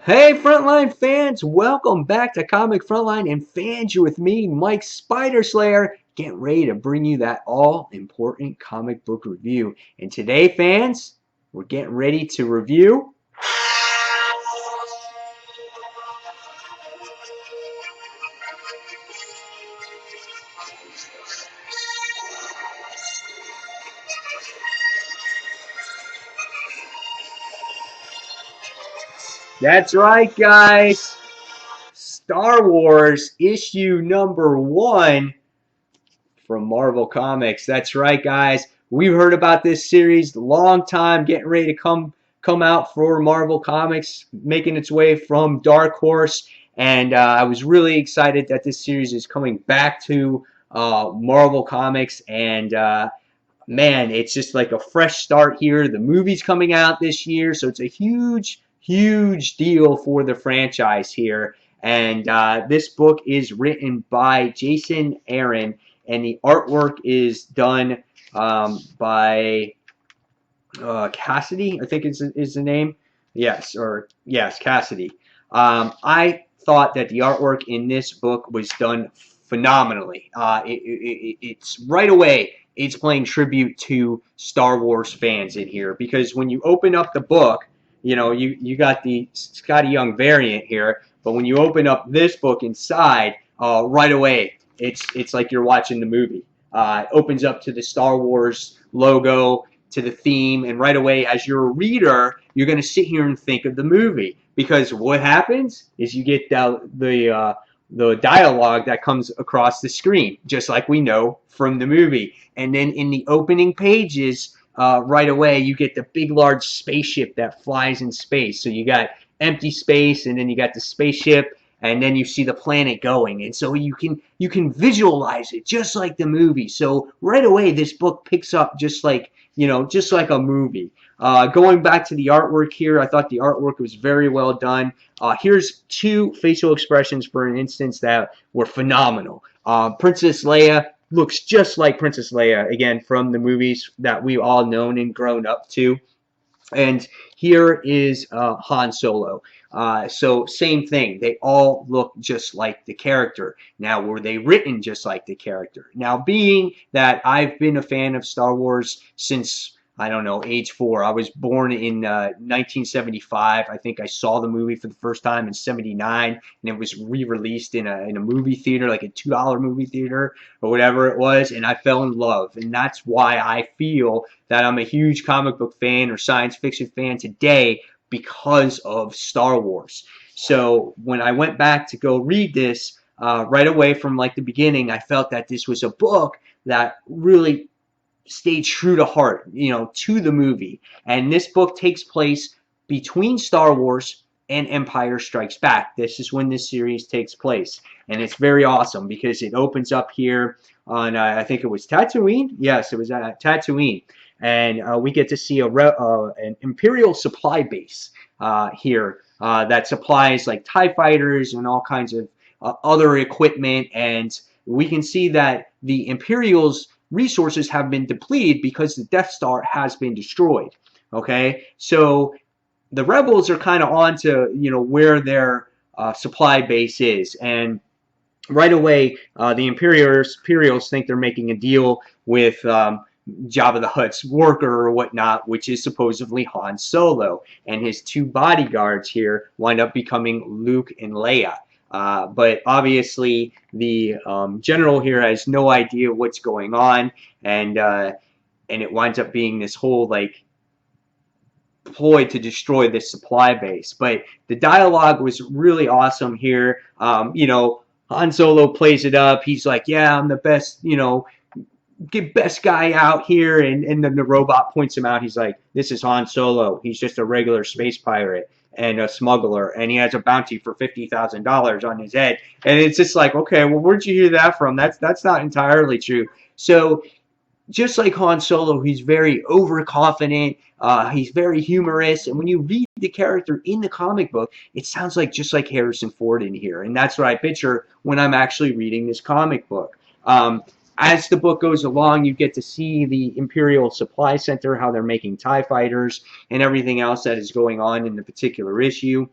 Hey, Frontline fans, welcome back to Comic Frontline and fans. You with me, Mike Spider Slayer, getting ready to bring you that all-important comic book review. And today, fans, we're getting ready to review. That's right, guys. Star Wars issue number 1 from Marvel Comics. That's right, guys. We've heard about this series a long time, getting ready to come out for Marvel Comics, making its way from Dark Horse. And I was really excited that this series is coming back to Marvel Comics. And man, it's just like a fresh start here. The movie's coming out this year, so it's a huge, huge deal for the franchise here. And this book is written by Jason Aaron, and the artwork is done by Cassidy, I think is the name. Yes, Cassidy. I thought that the artwork in this book was done phenomenally. It's right away. It's playing tribute to Star Wars fans in here because when you open up the book, you got the Scotty Young variant here, but when you open up this book inside, right away it's like you're watching the movie. It opens up to the Star Wars logo, to the theme, and right away, as you're a reader, you're going to sit here and think of the movie because what happens is you get the dialogue that comes across the screen, just like we know from the movie. And then in the opening pages, right away, you get the big, large spaceship that flies in space. So you got empty space, and then you got the spaceship, and then you see the planet going, and so you can visualize it just like the movie. So right away, this book picks up just like a movie. Going back to the artwork here, I thought the artwork was very well done. Here's two facial expressions, for an instance, that were phenomenal. Princess Leia looks just like Princess Leia, again, from the movies that we've all known and grown up to. And here is Han Solo. So same thing. They all look just like the character. Now, were they written just like the character? Now, being that I've been a fan of Star Wars since, I don't know, age 4. I was born in 1975. I think I saw the movie for the first time in 79, and it was re-released in a movie theater, like a $2 movie theater or whatever it was, and I fell in love. And that's why I feel that I'm a huge comic book fan or science fiction fan today, because of Star Wars. So when I went back to go read this, right away from like the beginning, I felt that this was a book that really stayed true to heart, to the movie. And this book takes place between Star Wars and Empire Strikes Back. This is when this series takes place. And it's very awesome because it opens up here on, I think it was Tatooine? Yes, it was at Tatooine. And we get to see an Imperial supply base here that supplies like TIE fighters and all kinds of other equipment. And we can see that the Imperials' resources have been depleted because the Death Star has been destroyed. Okay, so the rebels are kind of on to where their supply base is, and right away the Imperials think they're making a deal with Jabba the Hutt's worker or whatnot, which is supposedly Han Solo, and his two bodyguards here wind up becoming Luke and Leia. But obviously, the general here has no idea what's going on, and it winds up being this whole like ploy to destroy this supply base. But the dialogue was really awesome here. Han Solo plays it up. He's like, "Yeah, I'm the best. Get best guy out here," and then the robot points him out. He's like, "This is Han Solo. He's just a regular space pirate and a smuggler, and he has a bounty for $50,000 on his head." And it's just like, okay, well, where'd you hear that from? That's not entirely true. So just like Han Solo, he's very overconfident. He's very humorous, and when you read the character in the comic book, it sounds like just like Harrison Ford in here, and that's what I picture when I'm actually reading this comic book. As the book goes along, you get to see the Imperial Supply Center, how they're making TIE fighters, and everything else that is going on in the particular issue.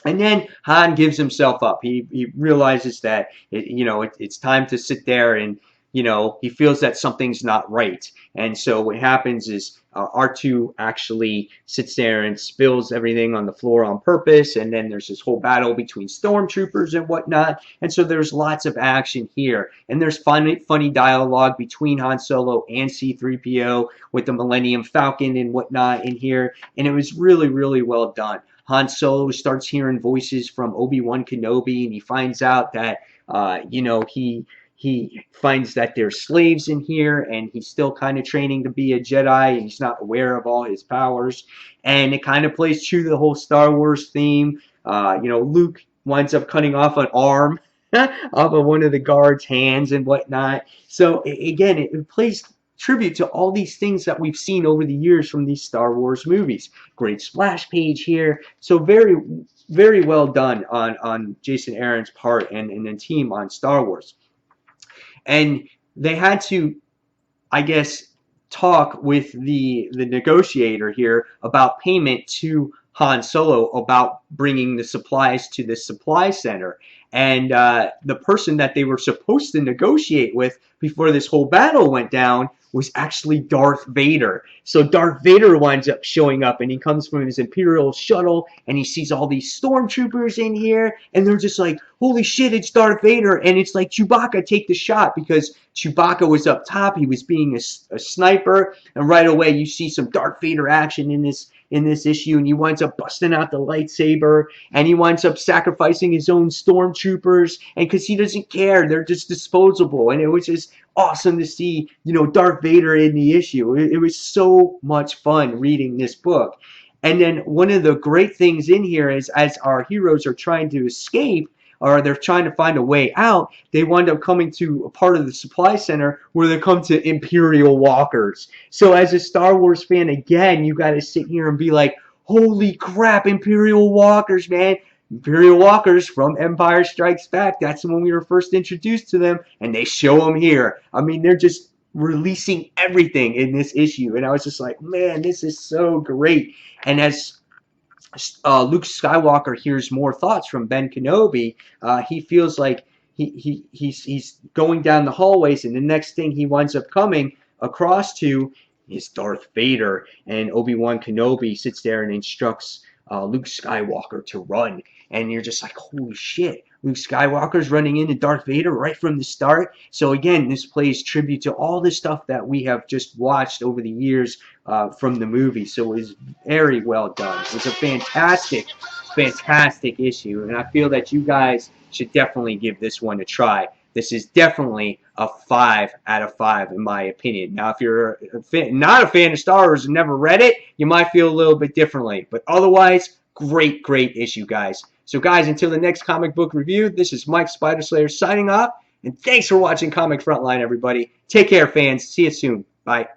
And then Han gives himself up. He realizes that it's time to sit there, and he feels that something's not right. And so what happens is R2 actually sits there and spills everything on the floor on purpose. And then there's this whole battle between stormtroopers and whatnot. And so there's lots of action here. And there's funny dialogue between Han Solo and C-3PO with the Millennium Falcon and whatnot in here. And it was really, really well done. Han Solo starts hearing voices from Obi-Wan Kenobi, and he finds out that, he finds that there's slaves in here, and he's still kind of training to be a Jedi, and he's not aware of all his powers. And it kind of plays true to the whole Star Wars theme. Luke winds up cutting off an arm off of one of the guards' hands and whatnot. So again, it plays tribute to all these things that we've seen over the years from these Star Wars movies. Great splash page here. So very, very well done on Jason Aaron's part and the team on Star Wars. And they had to, I guess, talk with the negotiator here about payment to Han Solo about bringing the supplies to the supply center. And the person that they were supposed to negotiate with before this whole battle went down was actually Darth Vader. So Darth Vader winds up showing up, and he comes from his Imperial shuttle, and he sees all these stormtroopers in here, and they're just like, holy shit, it's Darth Vader. And it's like, Chewbacca, take the shot, because Chewbacca was up top. He was being a sniper, and right away you see some Darth Vader action in this issue, and he winds up busting out the lightsaber, and he winds up sacrificing his own stormtroopers, and because he doesn't care, they're just disposable. And it was just awesome to see, Darth Vader in the issue. It was so much fun reading this book. And then one of the great things in here is, as our heroes are trying to escape, or they're trying to find a way out, they wind up coming to a part of the supply center where they come to Imperial walkers. So as a Star Wars fan, again, you got to sit here and be like, holy crap, Imperial walkers, man. Imperial walkers from Empire Strikes Back. That's when we were first introduced to them, and they show them here. I mean, they're just releasing everything in this issue, and I was just like, man, this is so great. And as Luke Skywalker hears more thoughts from Ben Kenobi, he feels like he's going down the hallways, and the next thing he winds up coming across to is Darth Vader, and Obi-Wan Kenobi sits there and instructs Luke Skywalker to run, and you're just like, holy shit, Luke Skywalker's running into Darth Vader right from the start. So again, this plays tribute to all the stuff that we have just watched over the years from the movie. So it was very well done. It was a fantastic issue, and I feel that you guys should definitely give this one a try. This is definitely a 5 out of 5 in my opinion. Now, if you're not a fan of Star Wars and never read it, you might feel a little bit differently. But otherwise, great issue, guys. So guys, until the next comic book review, this is Mike Spider Slayer signing off. And thanks for watching Comic Frontline, everybody. Take care, fans. See you soon. Bye.